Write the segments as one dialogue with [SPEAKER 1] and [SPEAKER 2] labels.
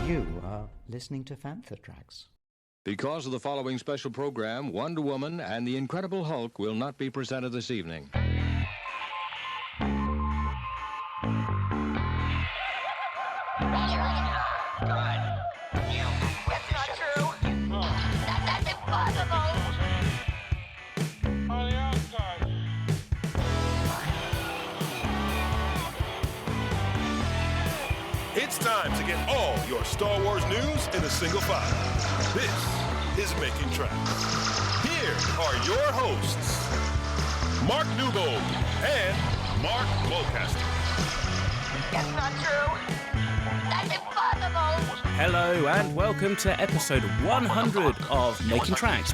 [SPEAKER 1] You are listening to Fantha Tracks.
[SPEAKER 2] Because of the following special program, Wonder Woman and the Incredible Hulk will not be presented this evening.
[SPEAKER 3] It's time to get all your Star Wars news in a single file. This is Making Tracks. Here are your hosts, Mark Newbold and Mark Mulcaster.
[SPEAKER 4] That's not true. That's impossible.
[SPEAKER 5] Hello and welcome to episode 100 of Making Tracks.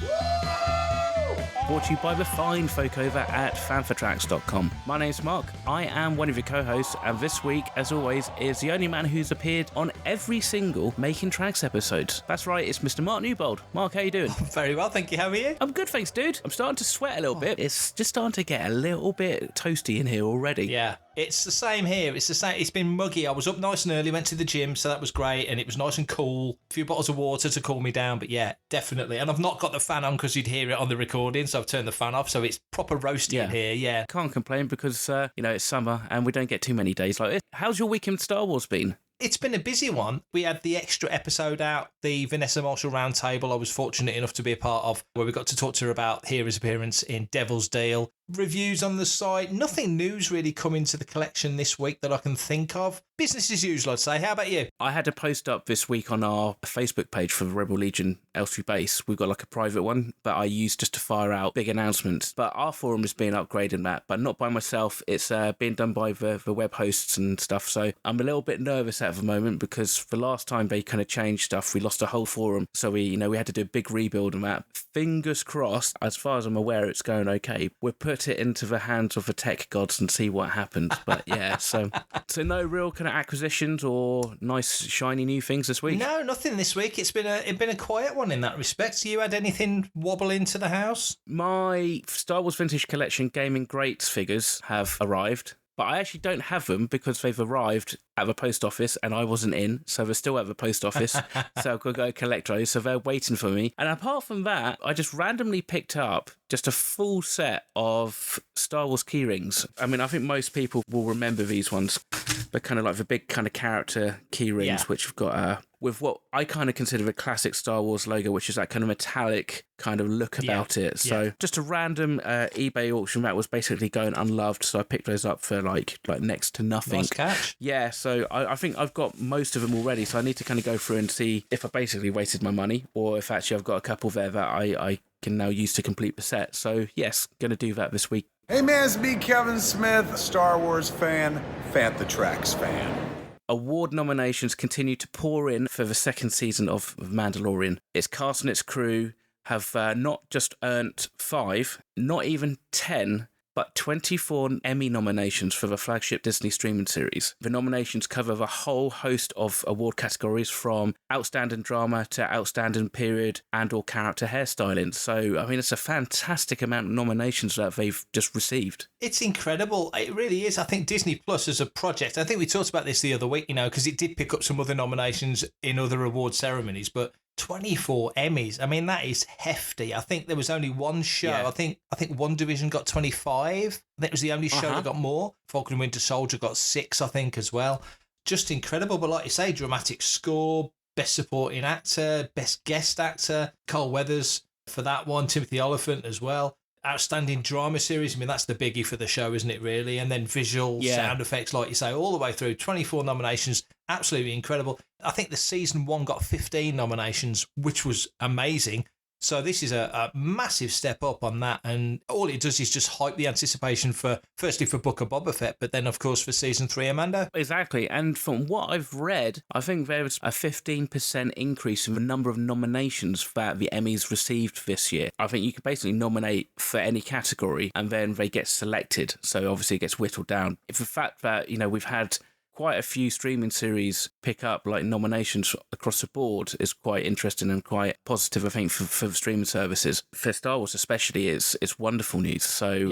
[SPEAKER 5] Brought to you by the fine folk over at fanfatracks.com. My name's Mark, I am one of your co-hosts, and this week, as always, is the only man who's appeared on every single Making Tracks episode. That's right, it's Mr. Mark Newbold. Mark, how you doing?
[SPEAKER 6] Very well, thank you. How are you?
[SPEAKER 5] I'm good, thanks, dude. I'm starting to sweat a little bit. It's just starting to get a little bit toasty in here already.
[SPEAKER 6] Yeah, it's the same here. It's the same. It's been muggy. I was up nice and early, went to the gym, so that was great, and it was nice and cool. A few bottles of water to cool me down, but yeah, definitely. And I've not got the fan on because you'd hear it on the recording, so I've turned the fan off, so it's proper roasty in here, yeah.
[SPEAKER 5] Can't complain because, it's summer and we don't get too many days like this. How's your week in Star Wars been?
[SPEAKER 6] It's been a busy one. We had the extra episode out, the Vanessa Marshall Roundtable I was fortunate enough to be a part of, where we got to talk to her about Hera's appearance in Devil's Deal. Reviews on the site. Nothing new's really come into the collection this week that I can think of. Business as usual, I'd say. How about you?
[SPEAKER 5] I had a post up this week on our Facebook page for the Rebel Legion Elstree base. We've got like a private one that I use just to fire out big announcements. But our forum is being upgraded, Matt, but not by myself. It's being done by the web hosts and stuff. So I'm a little bit nervous at the moment because the last time they kind of changed stuff, we lost a whole forum. So we had to do a big rebuild on that. Fingers crossed, as far as I'm aware, it's going okay. We'll put it into the hands of the tech gods and see what happens. But yeah, so no real kind of acquisitions or nice shiny new things this week?
[SPEAKER 6] No, nothing this week. It's been a quiet one in that respect. You had anything wobble into the house?
[SPEAKER 5] My Star Wars Vintage Collection Gaming Greats figures have arrived, but I actually don't have them because they've arrived at the post office and I wasn't in, so they're still at the post office. So I've got to go collect those, so they're waiting for me. And apart from that, I just randomly picked up just a full set of Star Wars keyrings. I mean, I think most people will remember these ones. They're kind of like the big kind of character keyrings, which have got with what I kind of consider the classic Star Wars logo, which is that kind of metallic kind of look about it. So just a random eBay auction that was basically going unloved, so I picked those up for like next to nothing.
[SPEAKER 6] Nice catch.
[SPEAKER 5] Yeah, so I think I've got most of them already, so I need to kind of go through and see if I basically wasted my money or if actually I've got a couple there that I can now use to complete the set. So yes, going to do that this week.
[SPEAKER 7] Hey man, it's me, Kevin Smith, Star Wars fan, Fantha Tracks fan.
[SPEAKER 5] Award nominations continue to pour in for the second season of Mandalorian. Its cast and its crew have not just earned 5, not even 10, but 24 Emmy nominations for the flagship Disney streaming series. The nominations cover the whole host of award categories from outstanding drama to outstanding period and or character hairstyling. So, I mean, it's a fantastic amount of nominations that they've just received.
[SPEAKER 6] It's incredible. It really is. I think Disney Plus as a project, I think we talked about this the other week, because it did pick up some other nominations in other award ceremonies, but 24 Emmys. I mean, that is hefty. I think there was only one show. Yeah. I think One Division got 25. I think it was the only show that got more. Falcon and Winter Soldier got 6, I think, as well. Just incredible. But like you say, dramatic score, best supporting actor, best guest actor, Carl Weathers for that one, Timothy Oliphant as well. Outstanding drama series. I mean, that's the biggie for the show, isn't it, really? And then visual sound effects, like you say, all the way through. 24 nominations. Absolutely incredible. I think the season 1 got 15 nominations, which was amazing. So this is a massive step up on that. And all it does is just hype the anticipation firstly for Book of Boba Fett, but then, of course, for season 3, Amanda.
[SPEAKER 5] Exactly. And from what I've read, I think there was a 15% increase in the number of nominations that the Emmys received this year. I think you can basically nominate for any category and then they get selected. So obviously it gets whittled down. If the fact that, we've had quite a few streaming series pick up like nominations across the board is quite interesting and quite positive, I think, for the streaming services. For Star Wars especially, it's wonderful news. So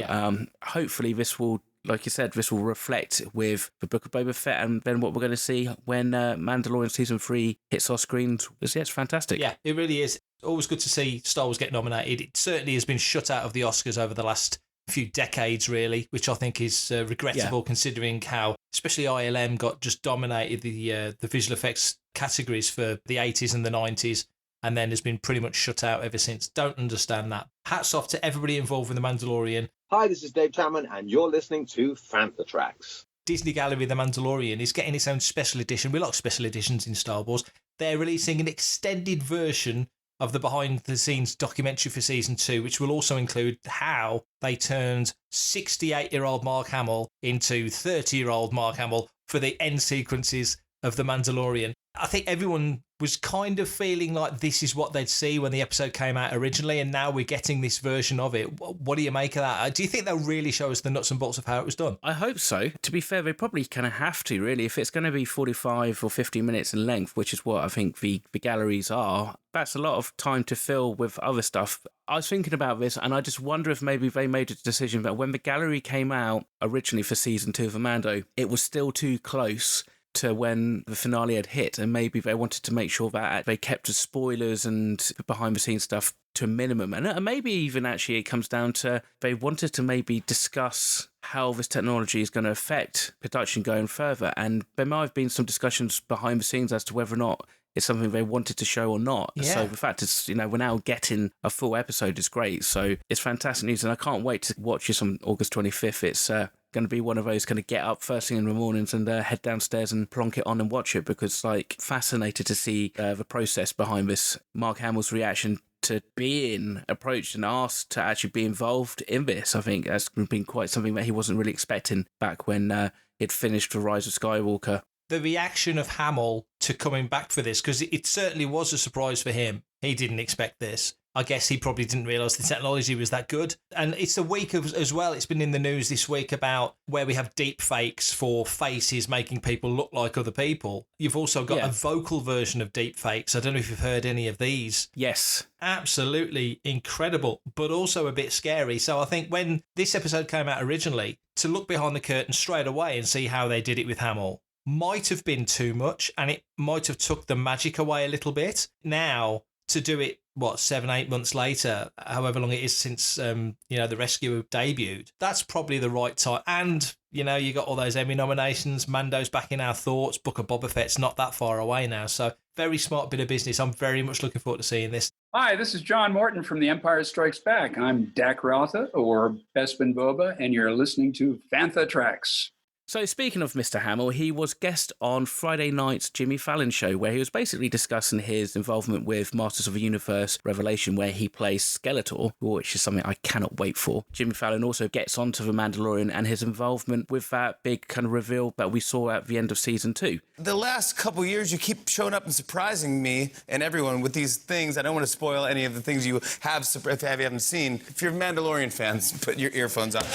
[SPEAKER 5] hopefully this will like you said, this will reflect with the Book of Boba Fett and then what we're going to see when Mandalorian Season 3 hits our screens. It's fantastic.
[SPEAKER 6] Yeah, it really is. Always good to see Star Wars get nominated. It certainly has been shut out of the Oscars over the last few decades, really, which I think is regrettable considering how, especially ILM, got just dominated the visual effects categories for the 80s and the 90s, and then has been pretty much shut out ever since. Don't understand that. Hats off to everybody involved with The Mandalorian.
[SPEAKER 8] Hi, this is Dave Chapman, and you're listening to Fantha Tracks.
[SPEAKER 6] Disney Gallery The Mandalorian is getting its own special edition. We like special editions in Star Wars. They're releasing an extended version of the behind-the-scenes documentary for Season 2, which will also include how they turned 68-year-old Mark Hamill into 30-year-old Mark Hamill for the end sequences of The Mandalorian. I think everyone was kind of feeling like this is what they'd see when the episode came out originally, and now we're getting this version of it. What do you make of that? Do you think they'll really show us the nuts and bolts of how it was done?
[SPEAKER 5] I hope so. To be fair, they probably kind of have to, really. If it's going to be 45 or 50 minutes in length, which is what I think the galleries are, that's a lot of time to fill with other stuff. I was thinking about this, and I just wonder if maybe they made a decision that when the gallery came out originally for Season 2 of the Mando, it was still too close to when the finale had hit, and maybe they wanted to make sure that they kept the spoilers and behind the scenes stuff to a minimum. And maybe even actually it comes down to they wanted to maybe discuss how this technology is going to affect production going further, and there might have been some discussions behind the scenes as to whether or not it's something they wanted to show or not.
[SPEAKER 6] Yeah.
[SPEAKER 5] So the fact is, we're now getting a full episode is great. So it's fantastic news, and I can't wait to watch this on August 25th. It's going to be one of those kind of get up first thing in the mornings and head downstairs and plonk it on and watch it, because fascinated to see the process behind this. Mark Hamill's reaction to being approached and asked to actually be involved in this, I think has been quite something that he wasn't really expecting back when he'd finished The Rise of Skywalker.
[SPEAKER 6] The reaction of Hamill to coming back for this, because it certainly was a surprise for him. He didn't expect this. I guess he probably didn't realise the technology was that good. And it's a week as well. It's been in the news this week about where we have deep fakes for faces making people look like other people. You've also got a vocal version of deep fakes. I don't know if you've heard any of these.
[SPEAKER 5] Yes.
[SPEAKER 6] Absolutely incredible, but also a bit scary. So I think when this episode came out originally, to look behind the curtain straight away and see how they did it with Hamill might have been too much, and it might have took the magic away a little bit. Now, to do it, 7-8 months later, however long it is since, the Rescue debuted, that's probably the right time. And, you got all those Emmy nominations, Mando's back in our thoughts, Book of Boba Fett's not that far away now. So very smart bit of business. I'm very much looking forward to seeing this.
[SPEAKER 9] Hi, this is John Morton from The Empire Strikes Back. I'm Dak Rotha, or Bespin Boba, and you're listening to Fantha Tracks.
[SPEAKER 5] So speaking of Mr. Hamill, he was guest on Friday night's Jimmy Fallon show, where he was basically discussing his involvement with Masters of the Universe Revelation, where he plays Skeletor, which is something I cannot wait for. Jimmy Fallon also gets onto The Mandalorian and his involvement with that big kind of reveal that we saw at the end of Season 2.
[SPEAKER 10] The last couple years, you keep showing up and surprising me and everyone with these things. I don't want to spoil any of the things you have if you haven't seen. If you're Mandalorian fans, put your earphones on.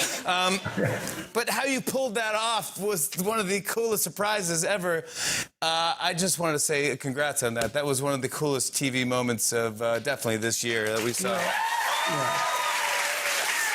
[SPEAKER 10] But how you pulled that off was one of the coolest surprises ever. I just wanted to say congrats on that. That was one of the coolest TV moments of definitely this year that we saw.
[SPEAKER 11] Yeah.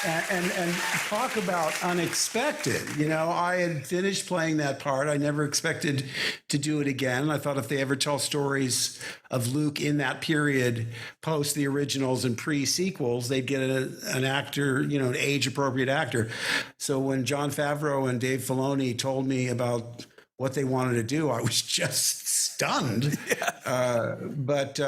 [SPEAKER 11] And talk about unexpected. I had finished playing that part. I never expected to do it again. I thought if they ever tell stories of Luke in that period, post the originals and pre-sequels, they'd get an actor, an age-appropriate actor. So when Jon Favreau and Dave Filoni told me about what they wanted to do, I was just stunned. Yeah. But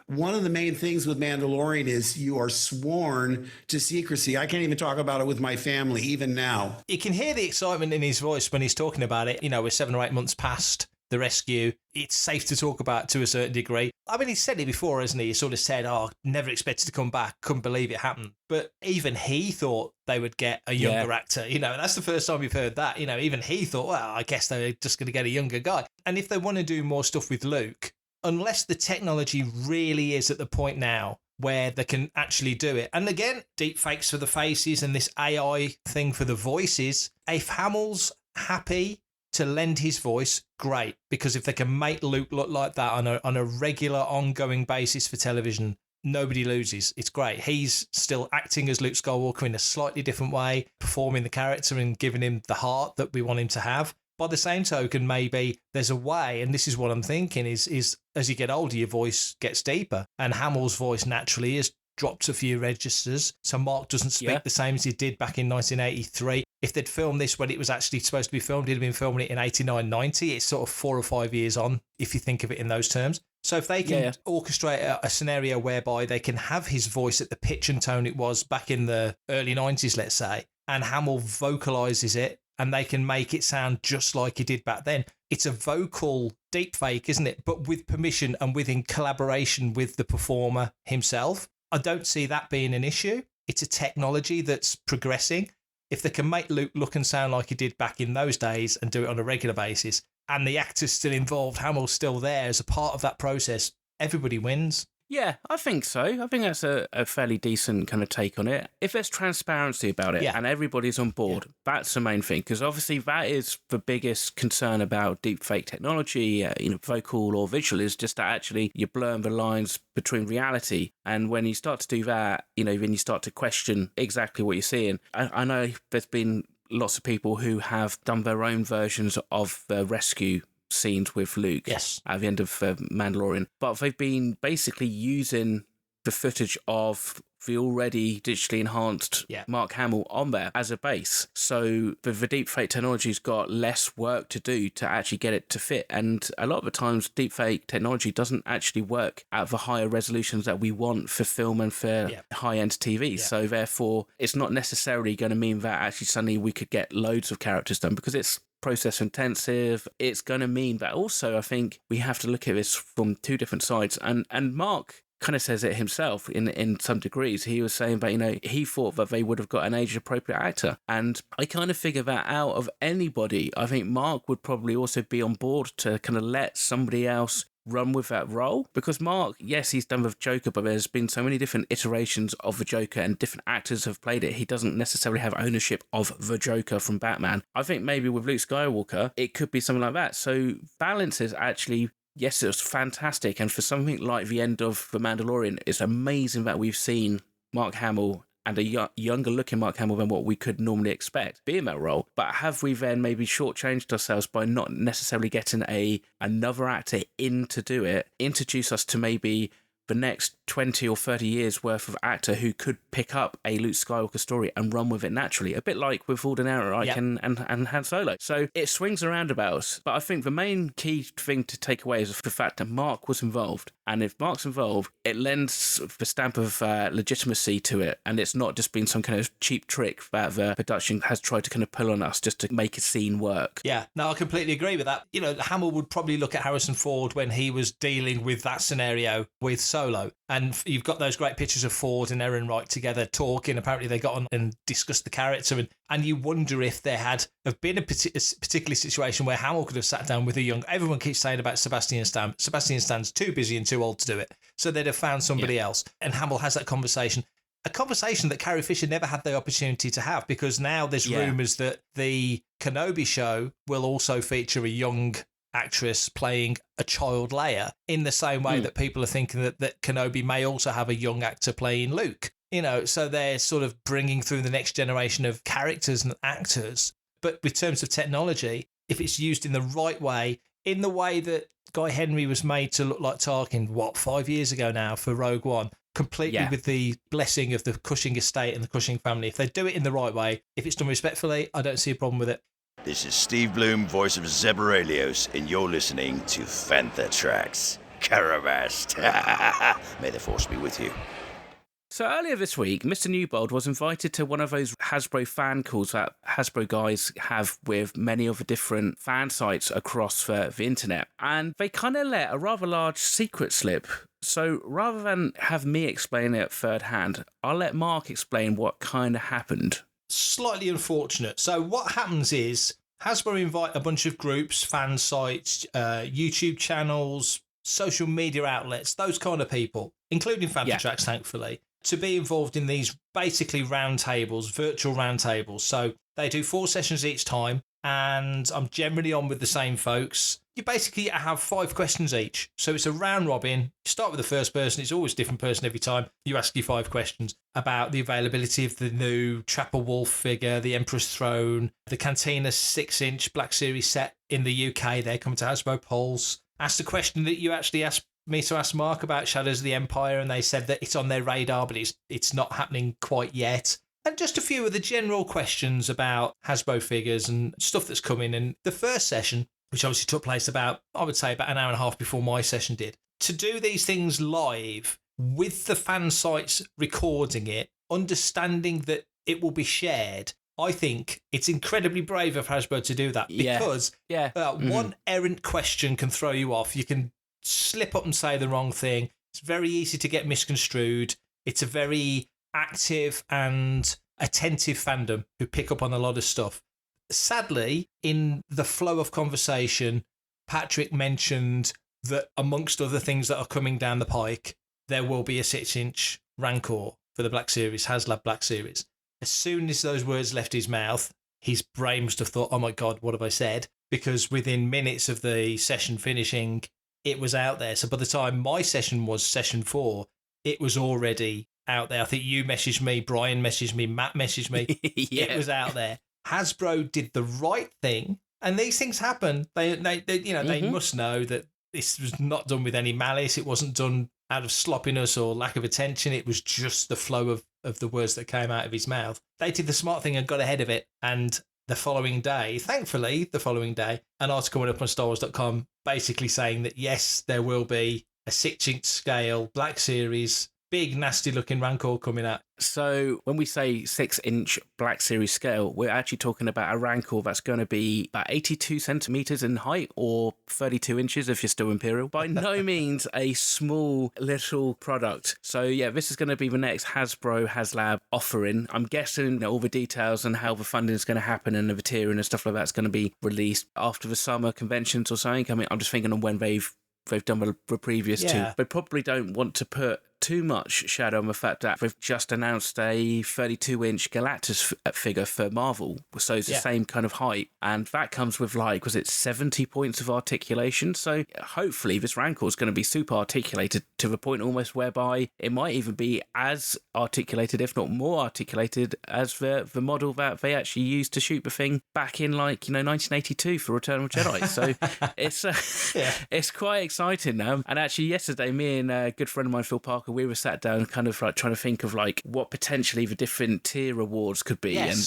[SPEAKER 11] one of the main things with Mandalorian is you are sworn to secrecy. I can't even talk about it with my family, even now.
[SPEAKER 6] You can hear the excitement in his voice when he's talking about it. We're 7 or 8 months past the rescue. It's safe to talk about to a certain degree. I mean, he's said it before, hasn't he? He sort of said, never expected to come back. Couldn't believe it happened. But even he thought they would get a younger actor. And that's the first time we've heard that. Even he thought, well, I guess they're just going to get a younger guy. And if they want to do more stuff with Luke, unless the technology really is at the point now where they can actually do it. And again, deep fakes for the faces and this AI thing for the voices. If Hamill's happy to lend his voice, great. Because if they can make Luke look like that on a regular, ongoing basis for television, nobody loses. It's great. He's still acting as Luke Skywalker in a slightly different way, performing the character and giving him the heart that we want him to have. By the same token, maybe there's a way, and this is what I'm thinking, is as you get older, your voice gets deeper. And Hamill's voice naturally has dropped a few registers. So Mark doesn't speak the same as he did back in 1983. If they'd filmed this when it was actually supposed to be filmed, he'd have been filming it in 89, 90. It's sort of 4 or 5 years on, if you think of it in those terms. So if they can orchestrate a scenario whereby they can have his voice at the pitch and tone it was back in the early 90s, let's say, and Hamill vocalises it, and they can make it sound just like he did back then. It's a vocal deepfake, isn't it? But with permission and within collaboration with the performer himself. I don't see that being an issue. It's a technology that's progressing. If they can make Luke look and sound like he did back in those days and do it on a regular basis, and the actor's still involved, Hamill's still there as a part of that process, everybody wins.
[SPEAKER 5] Yeah, I think so. I think that's a fairly decent kind of take on it. If there's transparency about it and everybody's on board, that's the main thing. Because obviously that is the biggest concern about deepfake technology, vocal or visual, is just that actually you're blurring the lines between reality. And when you start to do that, then you start to question exactly what you're seeing. I know there's been lots of people who have done their own versions of the rescue scenes with Luke at the end of Mandalorian, but they've been basically using the footage of the already digitally enhanced Mark Hamill on there as a base. So the deepfake technology's got less work to do to actually get it to fit. And a lot of the times, deepfake technology doesn't actually work at the higher resolutions that we want for film and for high-end TV. Yeah. So therefore, it's not necessarily going to mean that actually suddenly we could get loads of characters done, because it's process intensive. It's going to mean that also I think we have to look at this from two different sides. And Mark kind of says it himself in some degrees. He was saying that, he thought that they would have got an age-appropriate actor. And I kind of figure that out of anybody. I think Mark would probably also be on board to kind of let somebody else run with that role, because Mark, yes, he's done with Joker, but there's been so many different iterations of the Joker and different actors have played it. He doesn't necessarily have ownership of the Joker from Batman. I think maybe with Luke Skywalker, it could be something like that. So balance is actually, yes, it was fantastic. And for something like the end of The Mandalorian, it's amazing that we've seen Mark Hamill and a younger looking Mark Hamill than what we could normally expect be in that role. But have we then maybe shortchanged ourselves by not necessarily getting another actor in to do it, introduce us to maybe the next 20 or 30 years worth of actor who could pick up a Luke Skywalker story and run with it naturally, a bit like with Alden Ehrenreich and Han Solo. So it swings around about, but I think the main key thing to take away is the fact that Mark was involved. And if Mark's involved, it lends the stamp of legitimacy to it. And it's not just been some kind of cheap trick that the production has tried to kind of pull on us just to make a scene work.
[SPEAKER 6] Yeah, no, I completely agree with that. Hamill would probably look at Harrison Ford when he was dealing with that scenario with Solo. And you've got those great pictures of Ford and Ehrenreich together talking. Apparently they got on and discussed the character. And you wonder if there had been a particular situation where Hamill could have sat down with a young... Everyone keeps saying about Sebastian Stan. Sebastian Stan's too busy and too old to do it. So they'd have found somebody else. And Hamill has that conversation. A conversation that Carrie Fisher never had the opportunity to have, because now there's rumours that the Kenobi show will also feature a young actress playing a child Leia, in the same way that people are thinking that Kenobi may also have a young actor playing Luke. So they're sort of bringing through the next generation of characters and actors. But with terms of technology, if it's used in the right way, in the way that Guy Henry was made to look like Tarkin, 5 years ago now for Rogue One, completely with the blessing of the Cushing estate and the Cushing family. If they do it in the right way, if it's done respectfully, I don't see a problem with it.
[SPEAKER 12] This is Steve Bloom, voice of Zeb Aurelius, and you're listening to Fantha Tracks. Caravast. May the force be with you.
[SPEAKER 5] So earlier this week, Mr. Newbold was invited to one of those Hasbro fan calls that Hasbro guys have with many of the different fan sites across the internet. And they kind of let a rather large secret slip. So rather than have me explain it third hand, I'll let Mark explain what kind of happened.
[SPEAKER 6] Slightly unfortunate. So what happens is Hasbro invite a bunch of groups, fan sites, YouTube channels, social media outlets, those kind of people, including Fantha Tracks, thankfully, to be involved in these basically roundtables, virtual roundtables. So they do 4 sessions each time, and I'm generally on with the same folks. you basically have 5 questions each. So it's a round robin. You start with the first person. It's always a different person every time. You ask you 5 questions about the availability of the new Trapper Wolf figure, the Emperor's Throne, the Cantina 6-inch Black Series set in the UK. They're coming to Hasbro Pulse. Ask the question that you actually asked me to ask Mark about Shadows of the Empire, and they said that it's on their radar, but it's not happening quite yet. And just a few of the general questions about Hasbro figures and stuff that's coming. And the first session, which obviously took place about an hour and a half before my session did, to do these things live with the fan sites recording it, understanding that it will be shared. I think it's incredibly brave of Hasbro to do that because one errant question can throw you off. You can slip up and say the wrong thing. It's very easy to get misconstrued. It's a very active and attentive fandom who pick up on a lot of stuff. Sadly, in the flow of conversation, Patrick mentioned that amongst other things that are coming down the pike, there will be a 6-inch Rancor for the Black Series, HASLAB Black Series. As soon as those words left his mouth, his brain must have thought, oh my God, what have I said? Because within minutes of the session finishing, it was out there. So by the time my session was session 4, it was already out there. I think you messaged me, Brian messaged me, Matt messaged me. It was out there. Hasbro did the right thing, and these things happen. They must know that this was not done with any malice. It wasn't done out of sloppiness or lack of attention. It was just the flow of the words that came out of his mouth. They did the smart thing and got ahead of it. And the following day, thankfully, an article went up on StarWars.com basically saying that, yes, there will be a 6-inch scale Black Series, big, nasty-looking Rancor coming out.
[SPEAKER 5] So when we say 6-inch Black Series scale, we're actually talking about a Rancor that's going to be about 82 centimetres in height, or 32 inches if you're still Imperial. By no means a small little product. So yeah, this is going to be the next Hasbro HasLab offering. I'm guessing all the details and how the funding is going to happen and the tiering and stuff like that's going to be released after the summer conventions or something. I mean, I'm just thinking of when they've done the previous two. They probably don't want to put too much shadow on the fact that they've just announced a 32-inch Galactus figure for Marvel, so it's the same kind of height, and that comes with, like, was it 70 points of articulation? So hopefully this Rancor is going to be super articulated to the point almost whereby it might even be as articulated, if not more articulated, as the model that they actually used to shoot the thing back in, 1982 for Return of the Jedi. So it's quite exciting now. And actually yesterday, me and a good friend of mine, Phil Parker, we were sat down kind of like trying to think of like what potentially the different tier awards could be. And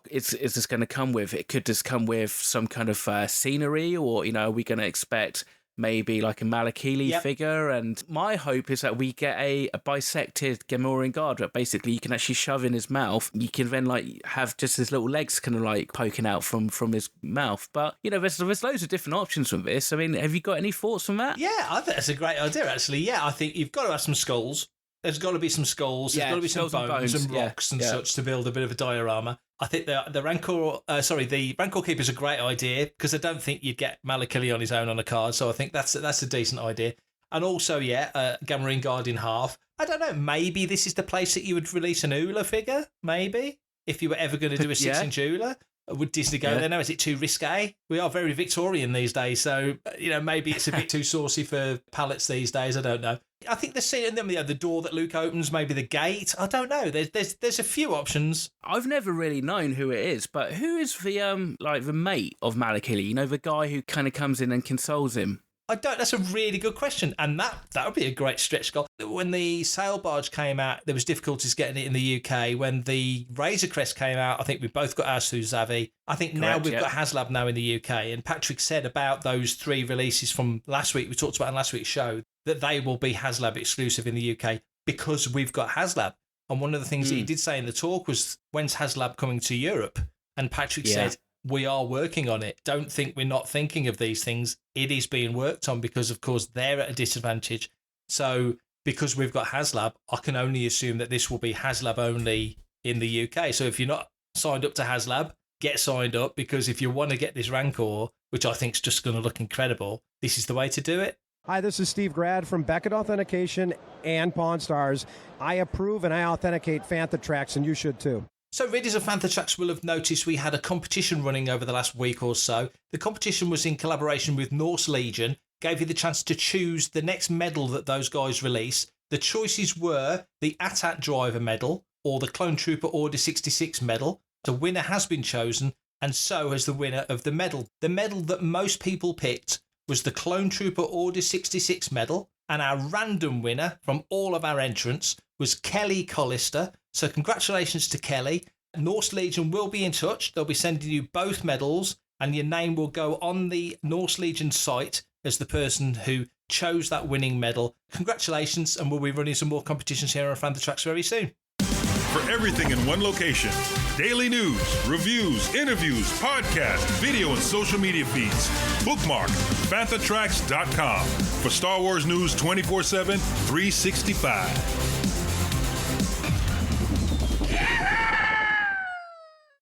[SPEAKER 5] is this going to come with, it could just come with some kind of scenery, or are we going to expect maybe like a Malakili figure? And my hope is that we get a bisected Gamorrean guard that basically you can actually shove in his mouth. You can then have just his little legs kind of poking out from his mouth. But there's loads of different options from this. I mean, have you got any thoughts on that?
[SPEAKER 6] Yeah, I think that's a great idea actually. Yeah, I think you've got to have some skulls. There's got to be some skulls. There's got to be some bones and rocks and such to build a bit of a diorama. I think the Rancor Keeper is a great idea, because I don't think you'd get Malakili on his own on a card. So I think that's a decent idea. And also, Gamorrean Guard in half. I don't know. Maybe this is the place that you would release an Ula figure. Maybe if you were ever going to do a 6-inch Ula. Would Disney go there now? Is it too risque? We are very Victorian these days, so maybe it's a bit too saucy for palettes these days. I don't know. I think the scene, and then the door that Luke opens, maybe the gate. I don't know. There's a few options.
[SPEAKER 5] I've never really known who it is, but who is the the mate of Malakili? The guy who kind of comes in and consoles him.
[SPEAKER 6] That's a really good question, and that would be a great stretch goal. When the sail barge came out, there was difficulties getting it in the UK. When the Razor Crest came out, I think we both got ours through Zavi. I think now we've got HasLab now in the UK, and Patrick said about those 3 releases from last week, we talked about in last week's show, that they will be HasLab exclusive in the UK because we've got HasLab. And one of the things that he did say in the talk was, when's HasLab coming to Europe? And Patrick said, we are working on it. Don't think we're not thinking of these things. It is being worked on because, of course, they're at a disadvantage. So because we've got HasLab, I can only assume that this will be HasLab only in the UK. So if you're not signed up to HasLab, get signed up, because if you want to get this Rancor, which I think is just going to look incredible, this is the way to do it.
[SPEAKER 13] Hi, this is Steve Grad from Beckett Authentication and Pawn Stars. I approve and I authenticate Fantha Tracks, and you should too.
[SPEAKER 6] So readers of Fantha Tracks will have noticed we had a competition running over the last week or so. The competition was in collaboration with Norse Legion, gave you the chance to choose the next medal that those guys release. The choices were the AT-AT Driver medal or the Clone Trooper Order 66 medal. The winner has been chosen, and so has the winner of the medal. The medal that most people picked was the Clone Trooper Order 66 medal, and our random winner from all of our entrants was Kelly Collister. So congratulations to Kelly. Norse Legion will be in touch. They'll be sending you both medals, and your name will go on the Norse Legion site as the person who chose that winning medal. Congratulations, and we'll be running some more competitions here on Fantha Tracks very soon.
[SPEAKER 3] For everything in one location, daily news, reviews, interviews, podcasts, video, and social media feeds, bookmark FanthaTracks.com for Star Wars news 24/7, 365.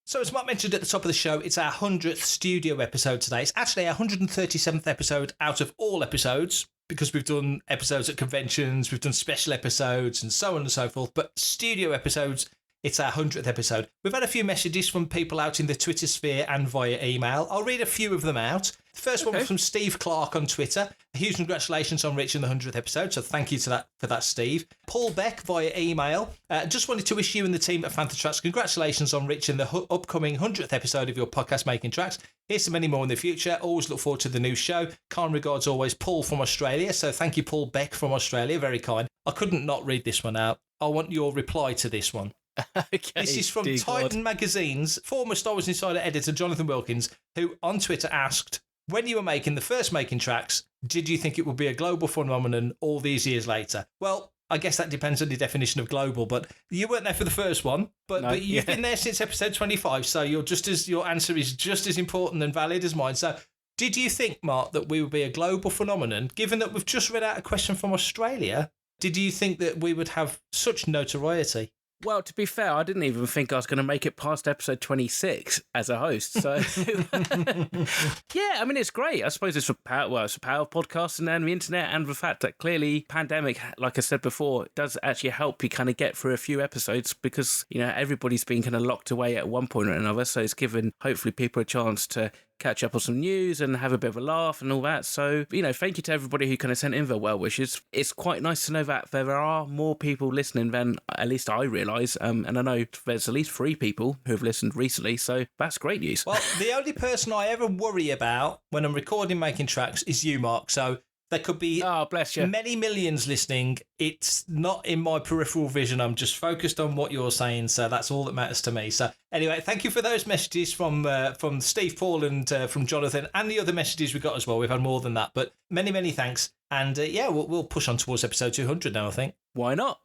[SPEAKER 6] So as Mark mentioned at the top of the show, it's our 100th studio episode today. It's actually our 137th episode out of all episodes, because we've done episodes at conventions, we've done special episodes and so on and so forth. But studio episodes, it's our 100th episode. We've had a few messages from people out in the Twitter sphere and via email. I'll read a few of them out. The first one was from Steve Clark on Twitter. A huge congratulations on reaching the 100th episode, so thank you for that, Steve. Paul Beck via email. Just wanted to wish you and the team at Fantha Tracks congratulations on reaching the upcoming 100th episode of your podcast, Making Tracks. Here's to many more in the future. Always look forward to the new show. Kind regards always, Paul from Australia. So thank you, Paul Beck from Australia. Very kind. I couldn't not read this one out. I want your reply to this one.
[SPEAKER 5] Okay,
[SPEAKER 6] this is from Titan Magazine's former Star Wars Insider editor, Jonathan Wilkins, who on Twitter asked, when you were making the first Making Tracks, did you think it would be a global phenomenon all these years later? Well, I guess that depends on the definition of global, but you weren't there for the first one, but you've been there since episode 25, so your answer is just as important and valid as mine. So did you think, Mark, that we would be a global phenomenon, given that we've just read out a question from Australia? Did you think that we would have such notoriety?
[SPEAKER 5] Well, to be fair, I didn't even think I was going to make it past episode 26 as a host. So, yeah, I mean, it's great. I suppose it's it's a power of podcasting and the internet, and the fact that clearly pandemic, like I said before, does actually help you kind of get through a few episodes because, you know, everybody's been kind of locked away at one point or another. So it's given, hopefully, people a chance to catch up on some news and have a bit of a laugh and all that. So, you know, thank you to everybody who kind of sent in their well wishes. It's quite nice to know that there are more people listening than at least I realise. And I know there's at least 3 people who have listened recently. So that's great news.
[SPEAKER 6] Well, the only person I ever worry about when I'm recording Making Tracks is you, Mark. So there could be many millions listening. It's not in my peripheral vision. I'm just focused on what you're saying. So that's all that matters to me. So anyway, thank you for those messages from Steve, Paul and from Jonathan, and the other messages we got as well. We've had more than that, but many, many thanks. And we'll push on towards episode 200 now, I think.
[SPEAKER 5] Why not?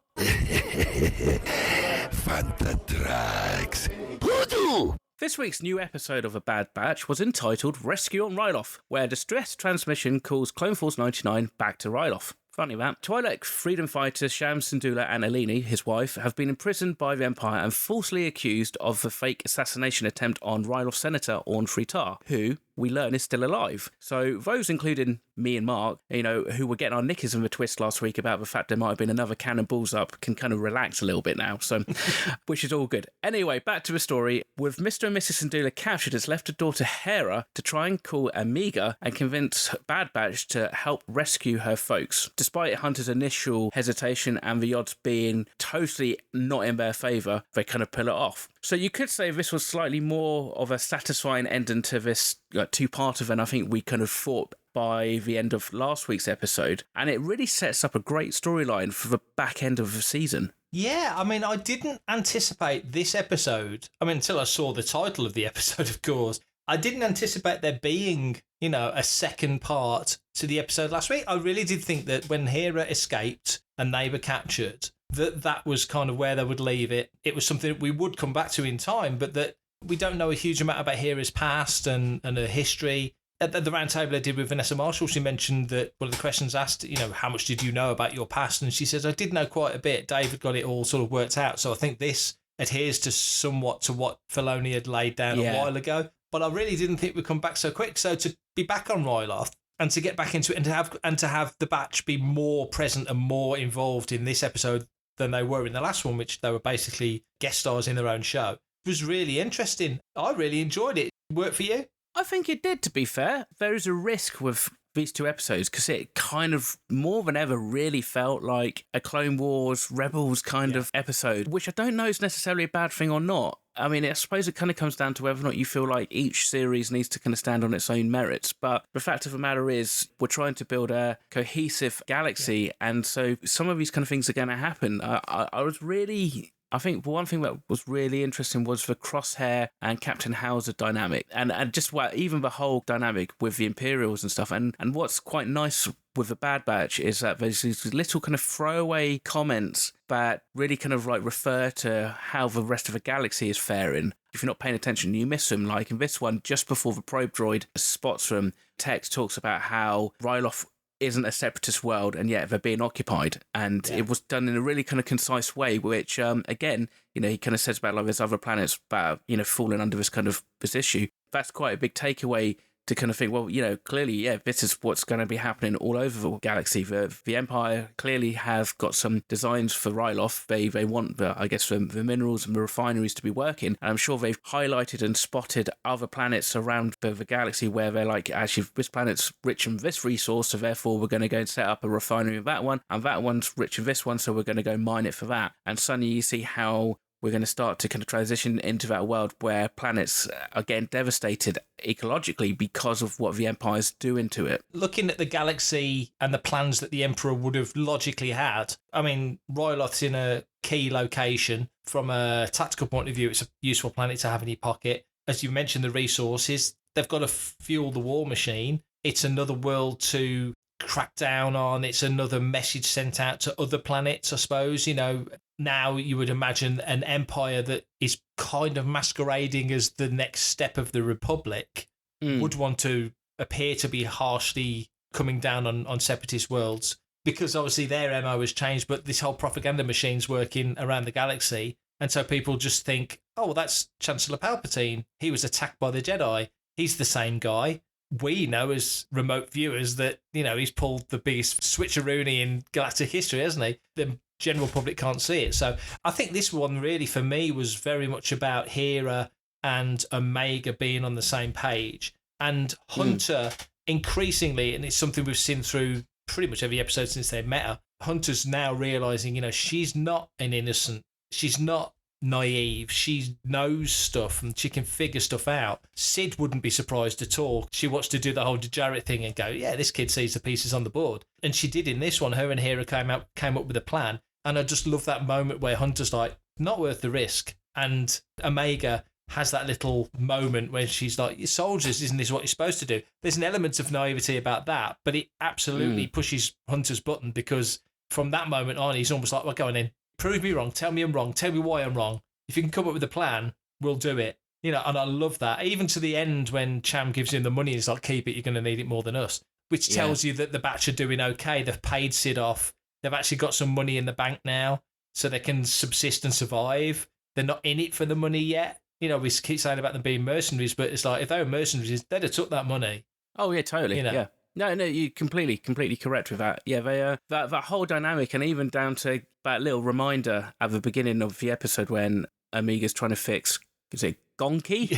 [SPEAKER 12] Fantha Tracks. Voodoo!
[SPEAKER 5] This week's new episode of A Bad Batch was entitled Rescue on Ryloth, where distress transmission calls Clone Force 99 back to Ryloth. Funny that. Twi'lek freedom fighters Sham Syndulla and Eleni, his wife, have been imprisoned by the Empire and falsely accused of the fake assassination attempt on Ryloth Senator Orn Fritar, who we learn is still alive. So those, including me and Mark, you know, who were getting our knickers in the twist last week about the fact there might have been another cannonballs up, can kind of relax a little bit now, so which is all good. Anyway, back to the story. With Mr. and Mrs. Syndulla captured, has left her daughter Hera to try and call Amiga and convince Bad Batch to help rescue her folks. Despite Hunter's initial hesitation and the odds being totally not in their favour, they kind of pull it off. So you could say this was slightly more of a satisfying ending to this two-parter than I think we kind of thought by the end of last week's episode. And it really sets up a great storyline for the back end of the season.
[SPEAKER 6] Yeah, I mean, I didn't anticipate this episode. I mean, until I saw the title of the episode, of course. I didn't anticipate there being, you know, a second part to the episode last week. I really did think that when Hera escaped and they were captured, that was kind of where they would leave it. It was something that we would come back to in time, but that we don't know a huge amount about Hera's past and her history. At the round table I did with Vanessa Marshall, she mentioned that one of the questions asked, you know, how much did you know about your past? And she says, I did know quite a bit. David got it all sort of worked out. So I think this adheres to somewhat to what Filoni had laid down a while ago. But I really didn't think we'd come back so quick. So to be back on Ryloth and to get back into it and to have the Batch be more present and more involved in this episode than they were in the last one, which they were basically guest stars in their own show, was really interesting. I really enjoyed it. Worked for you?
[SPEAKER 5] I think it did, to be fair. There is a risk with these two episodes because it kind of more than ever really felt like a Clone Wars Rebels kind of episode, which I don't know is necessarily a bad thing or not. I mean, I suppose it kind of comes down to whether or not you feel like each series needs to kind of stand on its own merits. But the fact of the matter is, we're trying to build a cohesive galaxy, and so some of these kind of things are going to happen. I think one thing that was really interesting was the Crosshair and Captain Hauser dynamic, and just even the whole dynamic with the Imperials and stuff. And what's quite nice with the Bad Batch is that there's these little kind of throwaway comments that really kind of like refer to how the rest of the galaxy is faring. If you're not paying attention, you miss them. Like in this one, just before the probe droid spots them, Tex talks about how Ryloth isn't a separatist world, and yet they're being occupied. And it was done in a really kind of concise way, which, again, he kind of says about like there's other planets that are, falling under this issue. That's quite a big takeaway to kind of think, well, clearly, this is what's going to be happening all over the galaxy. The Empire clearly have got some designs for Ryloth. They want, the minerals and the refineries to be working. And I'm sure they've highlighted and spotted other planets around the galaxy where they're like, actually, this planet's rich in this resource, so therefore we're going to go and set up a refinery in that one, and that one's rich in this one, so we're going to go mine it for that. And suddenly you see how we're going to start to kind of transition into that world where planets are getting devastated ecologically because of what the Empire's doing to it.
[SPEAKER 6] Looking at the galaxy and the plans that the Emperor would have logically had, I mean, Ryloth's in a key location. From a tactical point of view, it's a useful planet to have in your pocket. As you mentioned, the resources, they've got to fuel the war machine. It's another world to crack down on. It's another message sent out to other planets, I suppose. Now you would imagine an empire that is kind of masquerading as the next step of the Republic would want to appear to be harshly coming down on separatist worlds, because obviously their MO has changed, but this whole propaganda machine's working around the galaxy. And so people just think, oh, well, that's Chancellor Palpatine. He was attacked by the Jedi. He's the same guy. We know as remote viewers that, he's pulled the biggest switcheroony in galactic history, hasn't he? The general public can't see it. So I think this one really, for me, was very much about Hera and Omega being on the same page. And Hunter, increasingly, and it's something we've seen through pretty much every episode since they met her, Hunter's now realising, she's not an innocent. She's not naive. She knows stuff and she can figure stuff out. Sid wouldn't be surprised at all. She wants to do the whole Dejarit thing and go, yeah, this kid sees the pieces on the board. And she did in this one. Her and Hera came up with a plan. And I just love that moment where Hunter's like, not worth the risk. And Omega has that little moment where she's like, your soldiers, isn't this what you're supposed to do? There's an element of naivety about that, but it absolutely pushes Hunter's button, because from that moment on, he's almost like, well, go on in. Prove me wrong. Tell me I'm wrong. Tell me why I'm wrong. If you can come up with a plan, we'll do it. And I love that. Even to the end when Cham gives him the money, he's like, keep it, you're going to need it more than us. Which tells you that the Batch are doing okay. They've paid Sid off. They've actually got some money in the bank now, so they can subsist and survive. They're not in it for the money yet. We keep saying about them being mercenaries, but it's like, if they were mercenaries, they'd have took that money.
[SPEAKER 5] Oh, yeah, totally. Yeah. No, you're completely correct with that. Yeah, they that whole dynamic, and even down to that little reminder at the beginning of the episode when Omega's trying to fix, is it Gonki?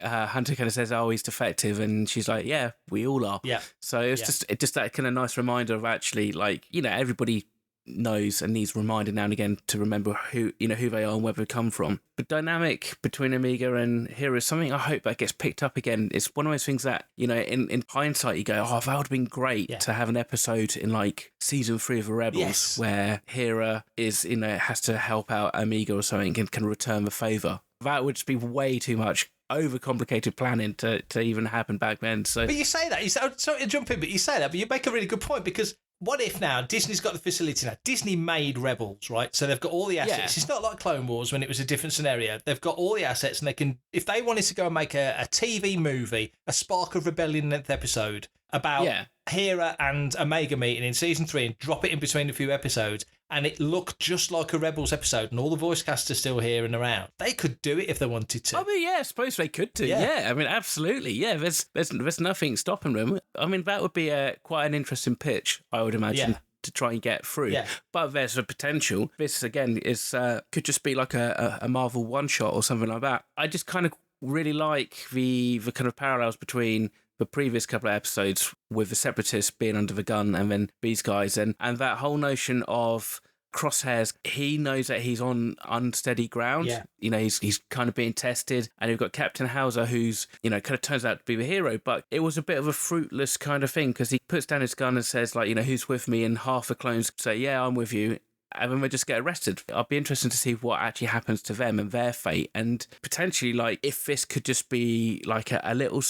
[SPEAKER 5] Hunter kind of says, oh, he's defective, and she's like, yeah, we all are.
[SPEAKER 6] Yeah.
[SPEAKER 5] So it's just that kind of nice reminder of actually, like, everybody knows and needs reminded now and again to remember who they are and where they come from. The dynamic between Omega and Hera is something I hope that gets picked up again. It's one of those things that, in hindsight, you go, oh, that would have been great to have an episode in like season 3 of the Rebels where Hera is, has to help out Omega or something and can return the favour. That would just be way too much overcomplicated planning to even happen back then. So,
[SPEAKER 6] but you say that, sorry to jump in, but you say that, but you make a really good point, because what if now Disney's got the facility now? Disney made Rebels, right? So they've got all the assets. Yeah. It's not like Clone Wars when it was a different scenario. They've got all the assets, and they can, if they wanted to go and make a TV movie, a Spark of Rebellion 9th episode about Hera and Omega meeting in season 3 and drop it in between a few episodes, and it looked just like a Rebels episode, and all the voice casts are still here and around. They could do it if they wanted to.
[SPEAKER 5] I mean, I suppose they could do. Yeah. I mean, absolutely. Yeah, there's nothing stopping them. I mean, that would be quite an interesting pitch, I would imagine. to try and get through.
[SPEAKER 6] Yeah.
[SPEAKER 5] But there's a potential. This, again, is could just be like a Marvel one-shot or something like that. I just kind of really like the kind of parallels between the previous couple of episodes with the Separatists being under the gun and then these guys, and that whole notion of Crosshairs, he knows that he's on unsteady ground.
[SPEAKER 6] Yeah.
[SPEAKER 5] He's kind of being tested, and you've got Captain Hauser, who's, kind of turns out to be the hero, but it was a bit of a fruitless kind of thing, because he puts down his gun and says, like, who's with me, and half the clones say, yeah, I'm with you, and then they just get arrested. I'll be interested to see what actually happens to them and their fate, and potentially, like, if this could just be like a little,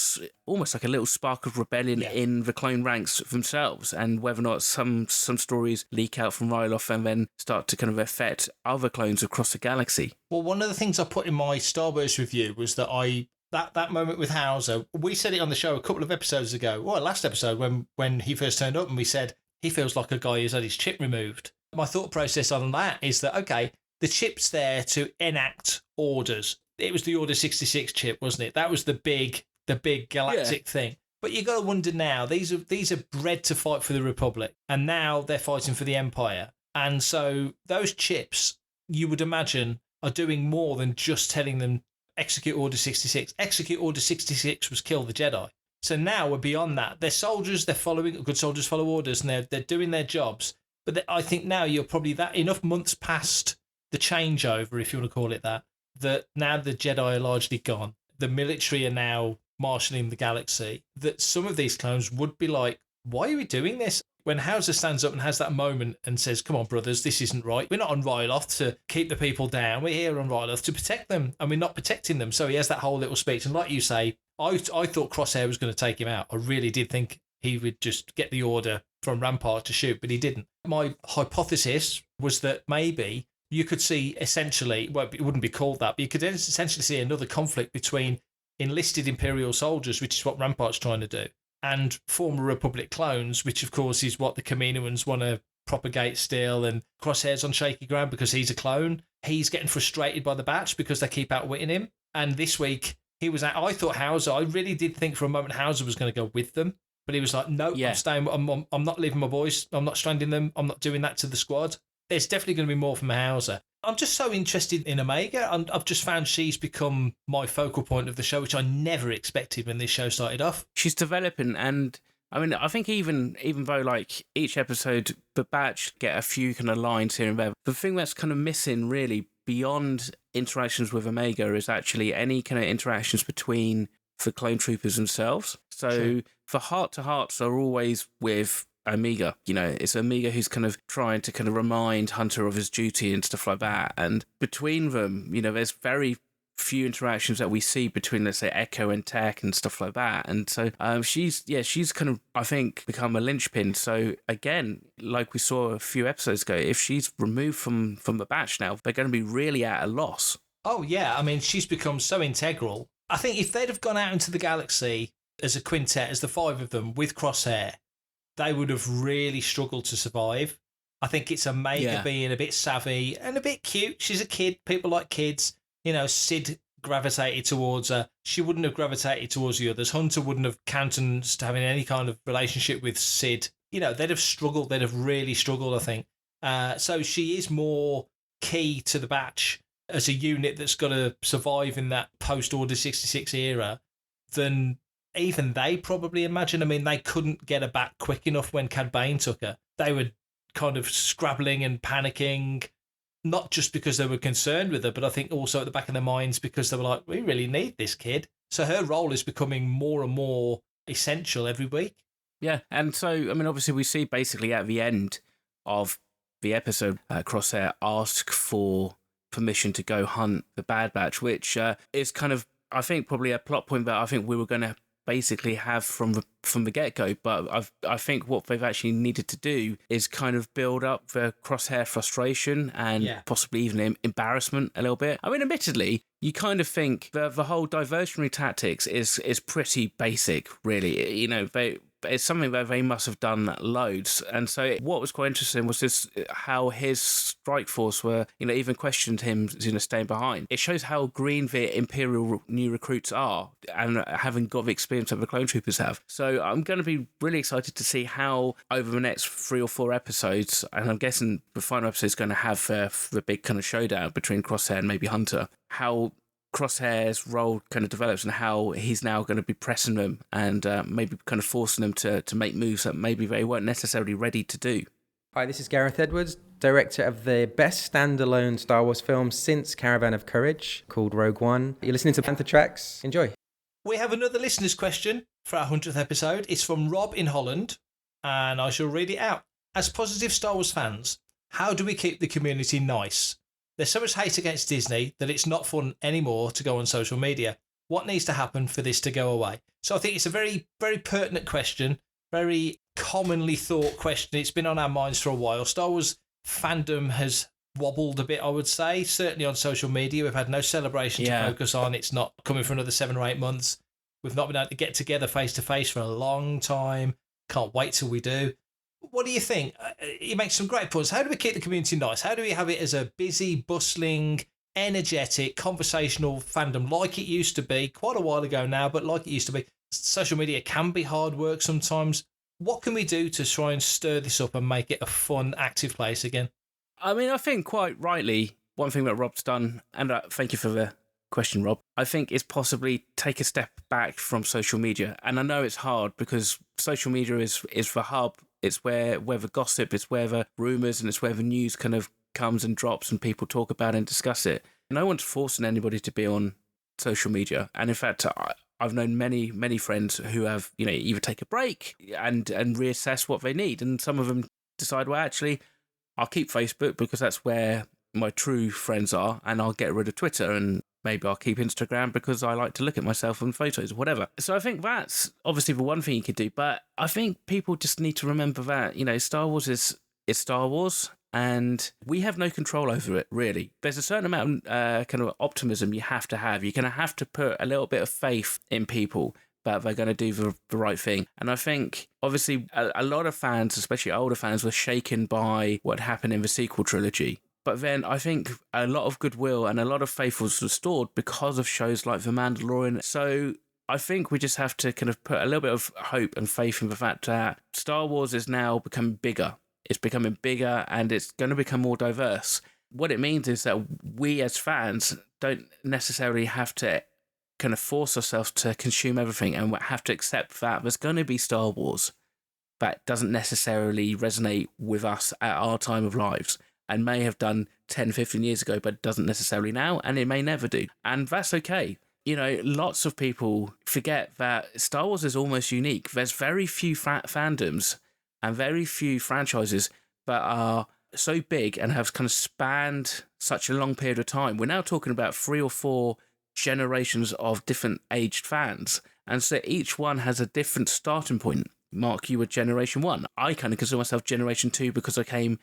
[SPEAKER 5] almost like a little spark of rebellion in the clone ranks themselves, and whether or not some stories leak out from Ryloth and then start to kind of affect other clones across the galaxy.
[SPEAKER 6] Well, one of the things I put in my Star Wars review was that that moment with Hauser, we said it on the show a couple of episodes ago, or last episode when he first turned up, and we said he feels like a guy who's had his chip removed. My thought process on that is that, okay, the chip's there to enact orders. It was the Order 66 chip, wasn't it? That was the big galactic thing. But you got to wonder now, these are bred to fight for the Republic, and now they're fighting for the Empire. And so those chips, you would imagine, are doing more than just telling them, execute Order 66. Execute Order 66 was kill the Jedi. So now we're beyond that. They're soldiers, they're following, good soldiers follow orders, and they're doing their jobs. But I think now you're probably that enough months past the changeover, if you want to call it that now the Jedi are largely gone. The military are now marshalling the galaxy, that some of these clones would be like, why are we doing this? When Hauser stands up and has that moment and says, come on, brothers, this isn't right. We're not on Ryloth to keep the people down. We're here on Ryloth to protect them, and we're not protecting them. So he has that whole little speech. And like you say, I thought Crosshair was going to take him out. I really did think he would just get the order from Rampart to shoot, but he didn't. My hypothesis was that maybe you could see essentially, well, it wouldn't be called that, but you could essentially see another conflict between enlisted Imperial soldiers, which is what Rampart's trying to do, and former Republic clones, which of course is what the Kaminoans want to propagate still, and Crosshair's on shaky ground because he's a clone. He's getting frustrated by the batch because they keep outwitting him. And this week, I thought Hauser, I really did think for a moment Hauser was going to go with them. But he was like, no, I'm staying. I'm not leaving my boys. I'm not stranding them. I'm not doing that to the squad. There's definitely going to be more from Hauser. I'm just so interested in Omega. I've just found she's become my focal point of the show, which I never expected when this show started off.
[SPEAKER 5] She's developing, and I mean, I think even though like each episode, the batch get a few kind of lines here and there, the thing that's kind of missing really beyond interactions with Omega is actually any kind of interactions between the clone troopers themselves. So the heart-to-hearts are always with Omega. It's Omega who's kind of trying to kind of remind Hunter of his duty and stuff like that. And between them, there's very few interactions that we see between, let's say, Echo and Tech and stuff like that. And so she's kind of, I think, become a linchpin. So again, like we saw a few episodes ago, if she's removed from the batch now, they're going to be really at a loss.
[SPEAKER 6] Oh, yeah. I mean, she's become so integral. I think if they'd have gone out into the galaxy as a quintet, as the five of them with Crosshair, they would have really struggled to survive. I think it's Omega being a bit savvy and a bit cute. She's a kid. People like kids. Sid gravitated towards her. She wouldn't have gravitated towards the others. Hunter wouldn't have countenanced having any kind of relationship with Sid. They'd have struggled. They'd have really struggled, I think. So she is more key to the batch as a unit that's got to survive in that post-Order 66 era than even they probably imagine. I mean, they couldn't get her back quick enough when Cad Bane took her. They were kind of scrabbling and panicking, not just because they were concerned with her, but I think also at the back of their minds because they were like, we really need this kid. So her role is becoming more and more essential every week.
[SPEAKER 5] Yeah, and so, I mean, obviously we see basically at the end of the episode, Crosshair ask for permission to go hunt the Bad Batch, which is kind of, I think, probably a plot point that I think we were going to basically have from the get-go, but I think what they've actually needed to do is kind of build up the Crosshair frustration and possibly even embarrassment a little bit. I mean, admittedly, you kind of think the whole diversionary tactics is pretty basic, really. it's something that they must have done loads. And so what was quite interesting was this, how his strike force were, even questioned him, staying behind. It shows how green the Imperial new recruits are, and having got the experience that the clone troopers have. So I'm going to be really excited to see how over the next 3 or 4 episodes, and I'm guessing the final episode is going to have the big kind of showdown between Crosshair and maybe Hunter, how Crosshair's role kind of develops and how he's now going to be pressing them and maybe kind of forcing them to make moves that maybe they weren't necessarily ready to do.
[SPEAKER 14] Hi, this is Gareth Edwards, director of the best standalone Star Wars film since Caravan of Courage, called Rogue One. You're listening to Fantha Tracks. Enjoy.
[SPEAKER 6] We have another listener's question for our 100th episode. It's from Rob in Holland, and I shall read it out. As positive Star Wars fans, how do we keep the community nice? There's so much hate against Disney that it's not fun anymore to go on social media. What needs to happen for this to go away? So I think it's a very, very pertinent question, very commonly thought question. It's been on our minds for a while. Star Wars fandom has wobbled a bit, I would say. Certainly on social media, we've had no celebration to focus on. It's not coming for another 7 or 8 months. We've not been able to get together face to face for a long time. Can't wait till we do. What do you think? You make some great points. How do we keep the community nice? How do we have it as a busy, bustling, energetic, conversational fandom like it used to be quite a while ago now, but like it used to be? Social media can be hard work sometimes. What can we do to try and stir this up and make it a fun, active place again?
[SPEAKER 5] I mean, I think quite rightly, one thing that Rob's done, and thank you for the question, Rob, I think is possibly take a step back from social media. And I know it's hard because social media is the hub. It's where the gossip, it's where the rumours, and it's where the news kind of comes and drops and people talk about and discuss it. No one's forcing anybody to be on social media. And in fact, I've known many, many friends who have, either take a break and reassess what they need. And some of them decide, well, actually, I'll keep Facebook because that's where my true friends are, and I'll get rid of Twitter, and maybe I'll keep Instagram because I like to look at myself in photos or whatever. So I think that's obviously the one thing you could do. But I think people just need to remember that, Star Wars is Star Wars, and we have no control over it, really. There's a certain amount of kind of optimism you have to have. You're going to have to put a little bit of faith in people that they're going to do the right thing. And I think, obviously, a lot of fans, especially older fans, were shaken by what happened in the sequel trilogy. But then I think a lot of goodwill and a lot of faith was restored because of shows like The Mandalorian. So I think we just have to kind of put a little bit of hope and faith in the fact that Star Wars is now becoming bigger. It's becoming bigger and it's going to become more diverse. What it means is that we as fans don't necessarily have to kind of force ourselves to consume everything, and we have to accept that there's going to be Star Wars that doesn't necessarily resonate with us at our time of lives, and may have done 10, 15 years ago, but doesn't necessarily now, and it may never do. And that's okay. Lots of people forget that Star Wars is almost unique. There's very few fandoms and very few franchises that are so big and have kind of spanned such a long period of time. We're now talking about 3 or 4 generations of different aged fans. And so each one has a different starting point. Mark, you were Generation 1. I kind of consider myself Generation 2 because I came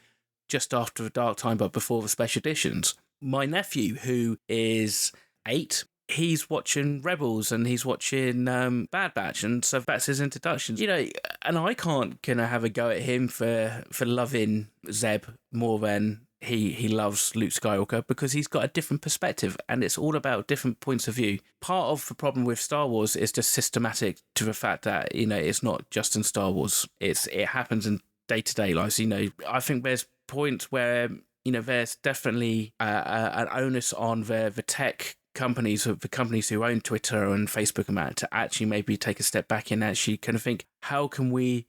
[SPEAKER 5] just after the Dark Time, but before the special editions. My nephew, who is 8, he's watching Rebels and he's watching Bad Batch, and so that's his introduction. And I can't kind of have a go at him for loving Zeb more than he loves Luke Skywalker, because he's got a different perspective, and it's all about different points of view. Part of the problem with Star Wars is just systematic to the fact that, it's not just in Star Wars. It happens in day-to-day lives. I think there's points where, there's definitely an onus on the tech companies, the companies who own Twitter and Facebook and that, to actually maybe take a step back and actually kind of think, what can we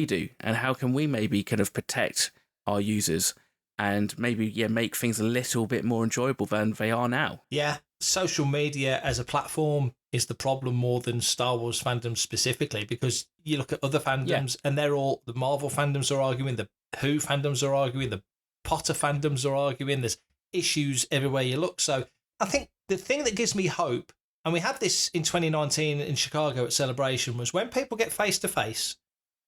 [SPEAKER 5] do, and how can we maybe kind of protect our users and maybe make things a little bit more enjoyable than they are now.
[SPEAKER 6] Yeah, social media as a platform is the problem more than Star Wars fandom specifically, because you look at other fandoms and they're all, the Marvel fandoms are arguing, the Who fandoms are arguing, the Potter fandoms are arguing, there's issues everywhere you look. So I think the thing that gives me hope, and we had this in 2019 in Chicago at Celebration, was when people get face to face,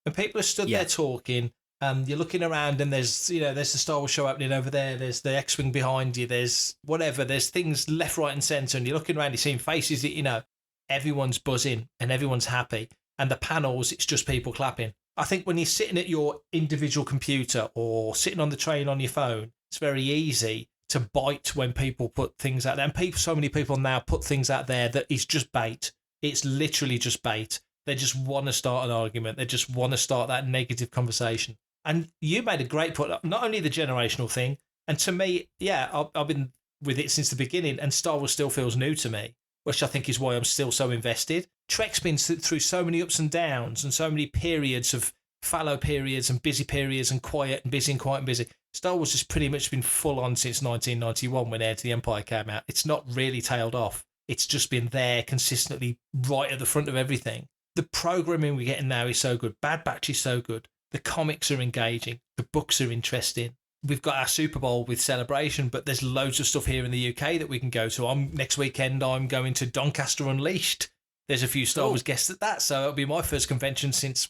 [SPEAKER 6] when people are stood there talking, and you're looking around and there's the Star Wars show happening over there, there's the X-Wing behind you, there's whatever, there's things left, right and centre, and you're looking around, you're seeing faces that, everyone's buzzing and everyone's happy. and the panels, it's just people clapping. I think when you're sitting at your individual computer or sitting on the train on your phone, it's very easy to bite when people put things out there. And so many people now put things out there that is just bait. It's literally just bait. They just want to start an argument. They just want to start that negative conversation. And you made a great point, not only the generational thing, and to me, yeah, I've been with it since the beginning, and Star Wars still feels new to me, which I think is why I'm still so invested. Trek's been through so many ups and downs and so many periods of fallow periods and busy periods and quiet and busy and quiet and busy. Star Wars has pretty much been full on since 1991 when Heir to the Empire came out. It's not really tailed off. It's just been there consistently right at the front of everything. The programming we're getting now is so good. Bad Batch is so good. The comics are engaging. The books are interesting. We've got our Super Bowl with Celebration, but there's loads of stuff here in the UK that we can go to. Next weekend, I'm going to Doncaster Unleashed. There's a few Star Wars guests at that, so it'll be my first convention since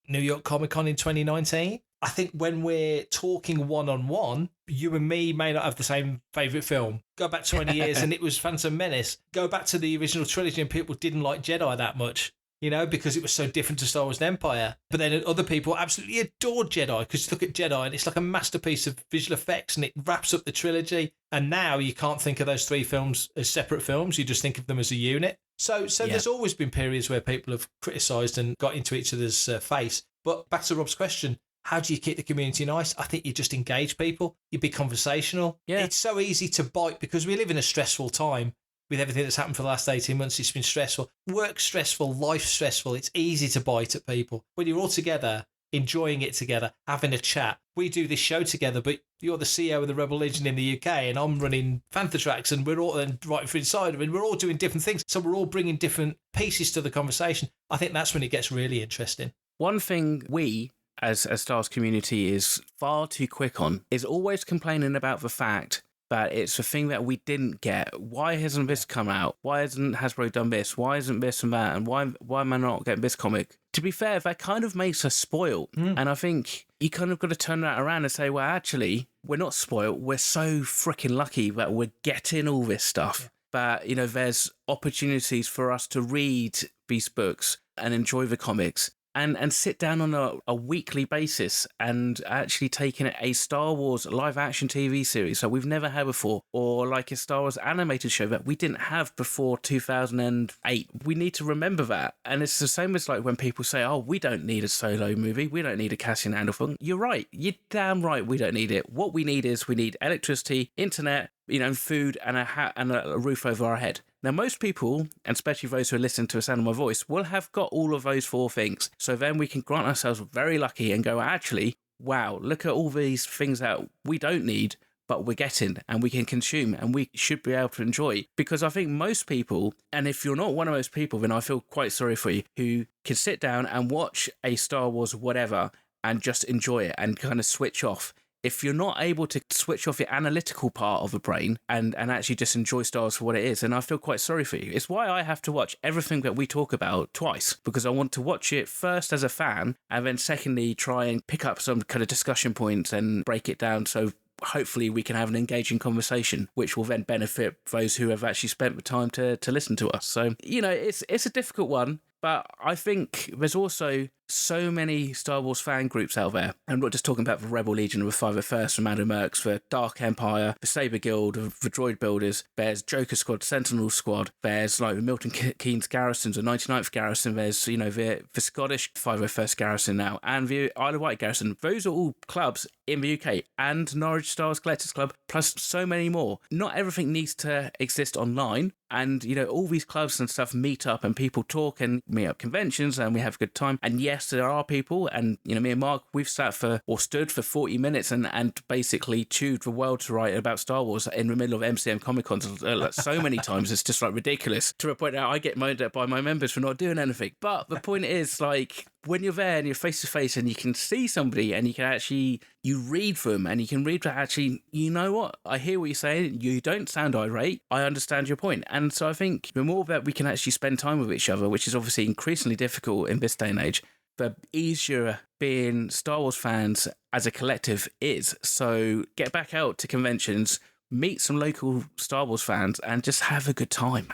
[SPEAKER 6] New York Comic Con in 2019. I think when we're talking one-on-one, you and me may not have the same favourite film. Go back 20 years and it was Phantom Menace. Go back to the original trilogy and people didn't like Jedi that much, because it was so different to Star Wars and Empire. But then other people absolutely adored Jedi, because you look at Jedi and it's like a masterpiece of visual effects and it wraps up the trilogy. And now you can't think of those three films as separate films. You just think of them as a unit. So There's always been periods where people have criticised and got into each other's face. But back to Rob's question, how do you keep the community nice? I think you just engage people. You be conversational. Yeah. It's so easy to bite because we live in a stressful time with everything that's happened for the last 18 months. It's been stressful. Work stressful, life stressful. It's easy to bite at people. When you're all together, enjoying it together, having a chat. We do this show together, but you're the CEO of the Rebel Legion in the UK and I'm running Fantha Tracks and we're all writing for Insider and we're all doing different things. So we're all bringing different pieces to the conversation. I think that's when it gets really interesting.
[SPEAKER 5] One thing we, as a Star Wars community, is far too quick on is always complaining about the fact that it's the thing that we didn't get. Why hasn't this come out? Why hasn't Hasbro done this? Why isn't this and that? And why am I not getting this comic? To be fair, that kind of makes us spoiled. And I think you kind of got to turn that around and say, well, actually, we're not spoiled. We're so freaking lucky that we're getting all this stuff. Yeah. But, there's opportunities for us to read these books and enjoy the comics. And sit down on a weekly basis and actually taking a Star Wars live-action TV series that we've never had before, or like a Star Wars animated show that we didn't have before 2008. We need to remember that. And it's the same as like when people say, oh, we don't need a Solo movie, we don't need a Cassian Andor film. You're right. You're damn right we don't need it. What we need is electricity, internet, food, and a roof over our head. Now, most people, and especially those who are listening to the sound of my voice, will have got all of those four things. So then we can grant ourselves very lucky and go, actually, wow, look at all these things that we don't need, but we're getting and we can consume and we should be able to enjoy. Because I think most people, and if you're not one of those people, then I feel quite sorry for you, who can sit down and watch a Star Wars whatever and just enjoy it and kind of switch off. If you're not able to switch off your analytical part of the brain and actually just enjoy Star Wars for what it is, then I feel quite sorry for you. It's why I have to watch everything that we talk about twice, because I want to watch it first as a fan, and then secondly, try and pick up some kind of discussion points and break it down so hopefully we can have an engaging conversation, which will then benefit those who have actually spent the time to listen to us. So, it's a difficult one. But I think there's also so many Star Wars fan groups out there. I'm not just talking about the Rebel Legion with 501st from Mando Mercs, the Dark Empire, the Saber Guild, the Droid Builders. There's Joker Squad, Sentinel Squad. There's like the Milton Keynes Garrisons, the 99th Garrison. There's, the Scottish 501st Garrison now, and the Isle of Wight Garrison. Those are all clubs in the UK, and Norwich Star Wars Collectors Club, plus so many more. Not everything needs to exist online. And, all these clubs and stuff meet up and people talk and meet up conventions and we have a good time. And yes, there are people, and, me and Mark, we've stood for 40 minutes and basically chewed the world to write about Star Wars in the middle of MCM Comic Cons so many times. It's just like ridiculous, to a point that I get moaned at by my members for not doing anything. But the point is, like, when you're there and you're face to face and you can see somebody and you can actually, you read them and you can read that actually, you know what? I hear what you're saying. You don't sound irate. I understand your point. And so I think the more that we can actually spend time with each other, which is obviously increasingly difficult in this day and age, the easier being Star Wars fans as a collective is. So get back out to conventions, meet some local Star Wars fans and just have a good time.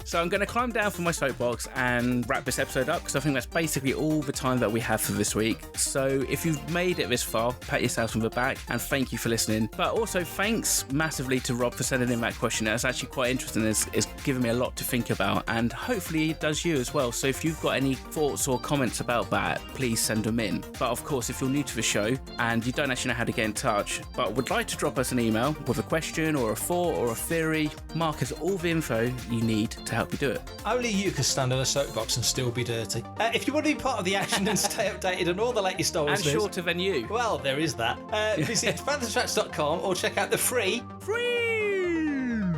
[SPEAKER 5] So I'm going to climb down from my soapbox and wrap this episode up because I think that's basically all the time that we have for this week. So if you've made it this far, pat yourself on the back and thank you for listening. But also thanks massively to Rob for sending in that question. It's actually quite interesting. It's given me a lot to think about and hopefully it does you as well. So if you've got any thoughts or comments about that, please send them in. But of course, if you're new to the show and you don't actually know how to get in touch, but would like to drop us an email with a question or a thought or a theory, Mark has all the info you need to help you do it.
[SPEAKER 6] Only you can stand on a soapbox and still be dirty. If you want to be part of the action and stay updated on all the latest Star Wars
[SPEAKER 5] and
[SPEAKER 6] news,
[SPEAKER 5] shorter than you.
[SPEAKER 6] Well, there is that. Visit panthatracks.com or check out the free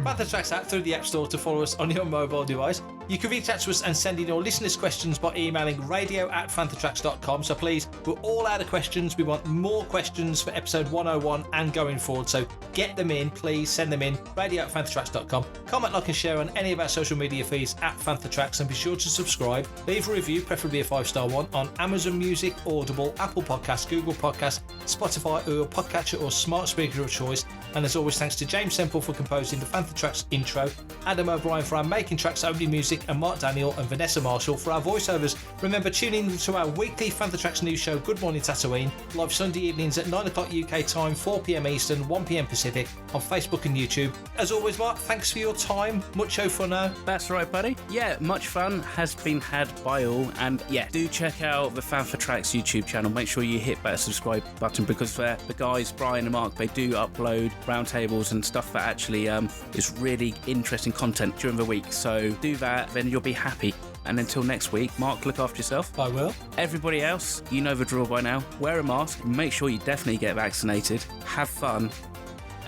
[SPEAKER 6] Fantha Tracks app through the App Store to follow us on your mobile device. You can reach out to us and send in your listeners' questions by emailing radio@fanthatracks.com. So please, we're all out of questions. We want more questions for episode 101 and going forward. So get them in, please. Send them in. radio@fanthatracks.com. Comment, like, and share on any of our social media feeds @Fantha Tracks, and be sure to subscribe. Leave a review, preferably a 5-star one, on Amazon Music, Audible, Apple Podcasts, Google Podcasts, Spotify, or your podcatcher or smart speaker of choice. And as always, thanks to James Semple for composing the Fantha Tracks intro, Adam O'Brien for our Making Tracks opening music, and Mark Daniel and Vanessa Marshall for our voiceovers. Remember, tune in to our weekly Fantha Tracks news show, Good Morning Tatooine, live Sunday evenings at 9 o'clock UK time, 4 p.m. Eastern, 1 p.m. Pacific, on Facebook and YouTube. As always, Mark, thanks for your time. Mucho fun now.
[SPEAKER 5] That's right, buddy. Yeah, much fun has been had by all. And yeah, do check out the Fantha Tracks YouTube channel. Make sure you hit that subscribe button because the guys, Brian and Mark, they do upload roundtables and stuff that actually is really interesting content during the week. So do that, then you'll be happy. And until next week, Mark, look after yourself.
[SPEAKER 6] I will.
[SPEAKER 5] Everybody else, you know the drill by now. Wear a mask, make sure you definitely get vaccinated, have fun,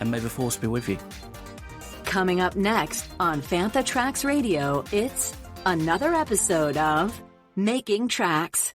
[SPEAKER 5] and may the force be with you.
[SPEAKER 15] Coming up next on Fantha Tracks Radio, it's another episode of Making Tracks.